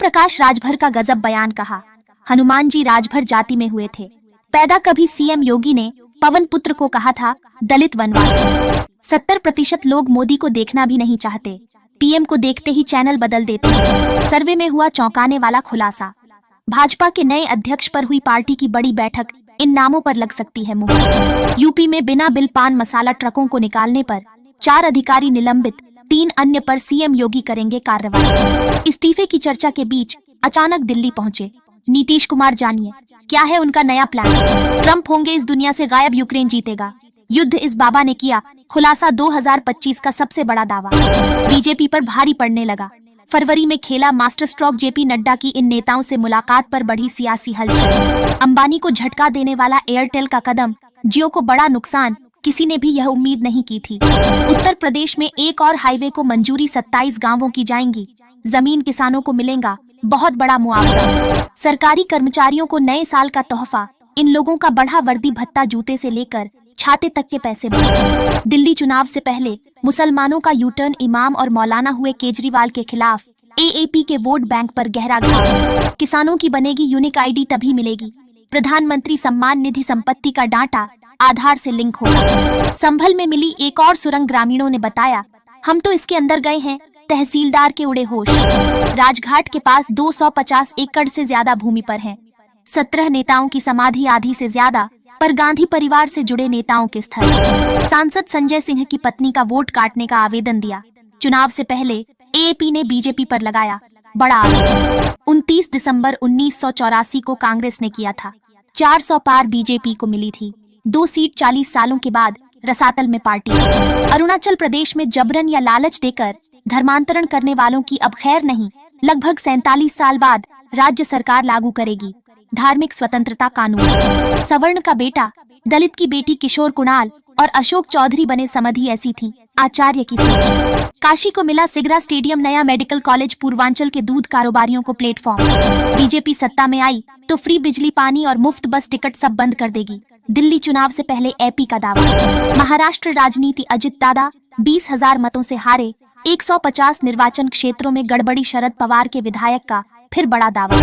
प्रकाश राजभर का गजब बयान कहा। हनुमान जी राजभर जाति में हुए थे पैदा। कभी सीएम योगी ने पवन पुत्र को कहा था दलित वनवासी। 70% लोग मोदी को देखना भी नहीं चाहते, पीएम को देखते ही चैनल बदल देते हैं। सर्वे में हुआ चौंकाने वाला खुलासा। भाजपा के नए अध्यक्ष पर हुई पार्टी की बड़ी बैठक, इन नामों पर लग सकती है मुहर। यूपी में बिना बिल पान मसाला ट्रकों को निकालने पर 4 अधिकारी निलंबित, 3 अन्य पर सीएम योगी करेंगे कार्रवाई। इस्तीफे की चर्चा के बीच अचानक दिल्ली पहुंचे नीतीश कुमार। जानिए क्या है उनका नया प्लान। ट्रंप होंगे इस दुनिया से गायब, यूक्रेन जीतेगा, युद्ध इस बाबा ने किया खुलासा। 2025 का सबसे बड़ा दावा बीजेपी पर भारी पड़ने लगा। फरवरी में खेला मास्टर स्ट्रोक। जेपी नड्डा की इन नेताओं से मुलाकात पर बढ़ी सियासी हलचल। अंबानी को झटका देने वाला एयरटेल का कदम, जियो को बड़ा नुकसान, किसी ने भी यह उम्मीद नहीं की थी। उत्तर प्रदेश में एक और हाईवे को मंजूरी, 27 गांवों की जाएंगी जमीन, किसानों को मिलेगा बहुत बड़ा मुआवजा। सरकारी कर्मचारियों को नए साल का तोहफा, इन लोगों का बढ़ा वर्दी भत्ता, जूते से लेकर छाते तक के पैसे बढ़े। दिल्ली चुनाव से पहले मुसलमानों का यूटर्न, इमाम और मौलाना हुए केजरीवाल के खिलाफ। एएपी के वोट बैंक पर गहरा घाव। किसानों की बनेगी यूनिक आईडी तभी मिलेगी। प्रधानमंत्री सम्मान निधि संपत्ति का डाटा आधार से लिंक होगा। संभल में मिली एक और सुरंग, ग्रामीणों ने बताया हम तो इसके अंदर गए हैं, तहसीलदार के उड़े होश। राजघाट के पास 250 एकड़ से ज्यादा भूमि पर है 17 नेताओं की समाधि, आधी से ज्यादा पर गांधी परिवार से जुड़े नेताओं के स्थल। सांसद संजय सिंह की पत्नी का वोट काटने का आवेदन दिया। चुनाव से पहले एएपी ने बीजेपी पर लगाया बड़ा आरोप। 29 दिसंबर 1984 को कांग्रेस ने किया था। 400 पार बीजेपी को मिली थी। 2 सीट 40 सालों के बाद रसातल में पार्टी। अरुणाचल प्रदेश में जबरन या लालच देकर धर्मांतरण करने वालों की अब खैर नहीं। लगभग 47 साल बाद राज्य सरकार लागू करेगी धार्मिक स्वतंत्रता कानून। सवर्ण का बेटा, दलित की बेटी किशोर कुणाल और अशोक चौधरी बने समधि, ऐसी थी आचार्य की सोच। काशी को मिला सिगरा स्टेडियम, नया मेडिकल कॉलेज। पूर्वांचल के दूध कारोबारियों को प्लेटफॉर्म। बीजेपी सत्ता में आई तो फ्री बिजली, पानी और मुफ्त बस टिकट सब बंद कर देगी। दिल्ली चुनाव से पहले एपी का दावा। महाराष्ट्र राजनीति, अजित दादा 20,000 मतों से हारे। 150 निर्वाचन क्षेत्रों में गड़बड़ी, शरद पवार के विधायक का फिर बड़ा दावा।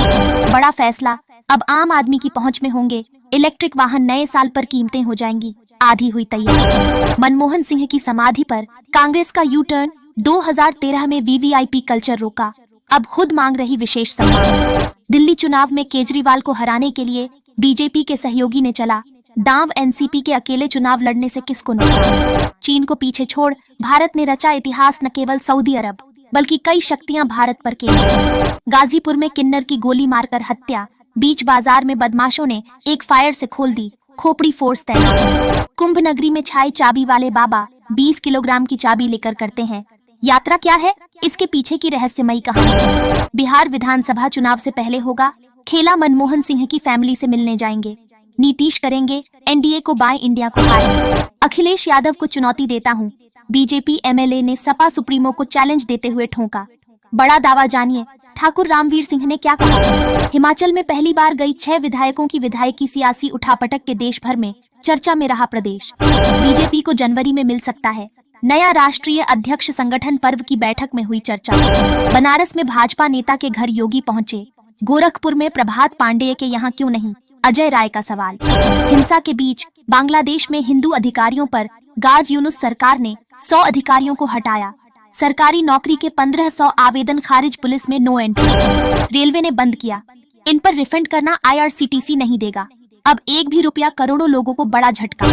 बड़ा फैसला, अब आम आदमी की पहुंच में होंगे इलेक्ट्रिक वाहन। नए साल पर कीमतें हो जाएंगी आधी हुई तैयार। मनमोहन सिंह की समाधि पर कांग्रेस का यू टर्न। 2013 में वीवीआईपी कल्चर रोका, अब खुद मांग रही विशेष सम्मान। दिल्ली चुनाव में केजरीवाल को हराने के लिए बीजेपी के सहयोगी ने चला दांव। एनसीपी के अकेले चुनाव लड़ने से किसको नुकसान। चीन को पीछे छोड़ भारत ने रचा इतिहास, न केवल सऊदी अरब बल्कि कई शक्तियां भारत पर केंद्रित। गाजीपुर में किन्नर की गोली मारकर हत्या। बीच बाजार में बदमाशों ने एक फायर से खोल दी खोपड़ी, फोर्स तैनात। कुंभ नगरी में छाए चाबी वाले बाबा, 20 किलोग्राम की चाबी लेकर करते हैं यात्रा। क्या है इसके पीछे की रहस्यमयी कहानी। बिहार विधानसभा चुनाव से पहले होगा खेला। मनमोहन सिंह की फैमिली से मिलने जाएंगे नीतीश, करेंगे एनडीए को बाय, इंडिया को हाय। अखिलेश यादव को चुनौती देता हूँ, बीजेपी एमएलए ने सपा सुप्रीमो को चैलेंज देते हुए ठोका बड़ा दावा। जानिए ठाकुर रामवीर सिंह ने क्या कहा। हिमाचल में पहली बार गई 6 विधायकों की विधायकी, सियासी उठापटक के देश भर में चर्चा में रहा प्रदेश। बीजेपी को जनवरी में मिल सकता है नया राष्ट्रीय अध्यक्ष। संगठन पर्व की बैठक में हुई चर्चा। बनारस में भाजपा नेता के घर योगी पहुंचे। गोरखपुर में प्रभात पांडेय के यहाँ क्यों नहीं, अजय राय का सवाल। हिंसा के बीच बांग्लादेश में हिंदू अधिकारियों पर गाज यूनुस सरकार ने 100 अधिकारियों को हटाया। सरकारी नौकरी के 1500 आवेदन खारिज, पुलिस में नो एंट्री। रेलवे ने बंद किया, इन पर रिफंड करना आईआरसीटीसी नहीं देगा। अब 1 भी रुपया, करोड़ों लोगों को बड़ा झटका।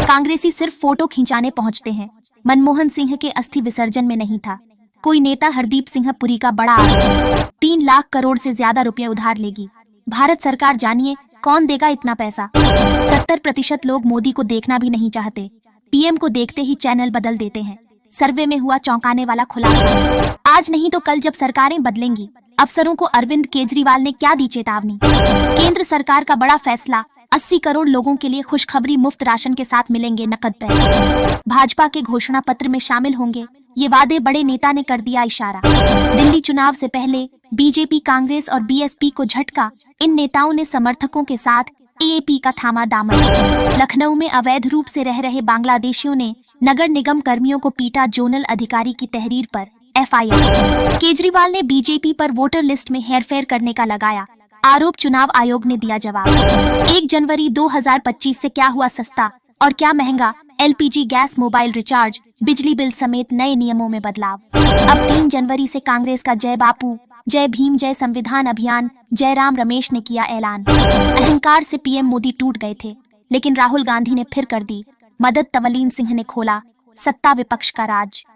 कांग्रेसी सिर्फ फोटो खिंचाने पहुंचते हैं, मनमोहन सिंह के अस्थि विसर्जन में नहीं था कोई नेता। हरदीप सिंह पुरी का बड़ा आरोप, 3 लाख करोड़ से ज्यादा रुपए उधार लेगी भारत सरकार। जानिए कौन देगा इतना पैसा। 70% लोग मोदी को देखना भी नहीं चाहते, पीएम को देखते ही चैनल बदल देते हैं। सर्वे में हुआ चौंकाने वाला खुलासा। आज नहीं तो कल जब सरकारें बदलेंगी, अफसरों को अरविंद केजरीवाल ने क्या दी चेतावनी। केंद्र सरकार का बड़ा फैसला, 80 करोड़ लोगों के लिए खुशखबरी, मुफ्त राशन के साथ मिलेंगे नकद पैसे। भाजपा के घोषणा पत्र में शामिल होंगे ये वादे, बड़े नेता ने कर दिया इशारा। दिल्ली चुनाव से पहले बीजेपी, कांग्रेस और बीएसपी को झटका। इन नेताओं ने समर्थकों के साथ एएपी का थामा दामन। लखनऊ में अवैध रूप से रह रहे बांग्लादेशियों ने नगर निगम कर्मियों को पीटा। जोनल अधिकारी की तहरीर पर FIR। केजरीवाल ने बीजेपी पर वोटर लिस्ट में हेरफेर करने का लगाया आरोप, चुनाव आयोग ने दिया जवाब। 1 जनवरी 2025 से क्या हुआ सस्ता और क्या महंगा, LPG गैस, मोबाइल रिचार्ज, बिजली बिल समेत नए नियमों में बदलाव। अब 3 जनवरी से कांग्रेस का जय बापू, जय भीम, जय संविधान अभियान जयराम रमेश ने किया ऐलान। अहंकार से PM मोदी टूट गए थे, लेकिन राहुल गांधी ने फिर कर दी मदद। तवलीन सिंह ने खोला सत्ता विपक्ष का राज।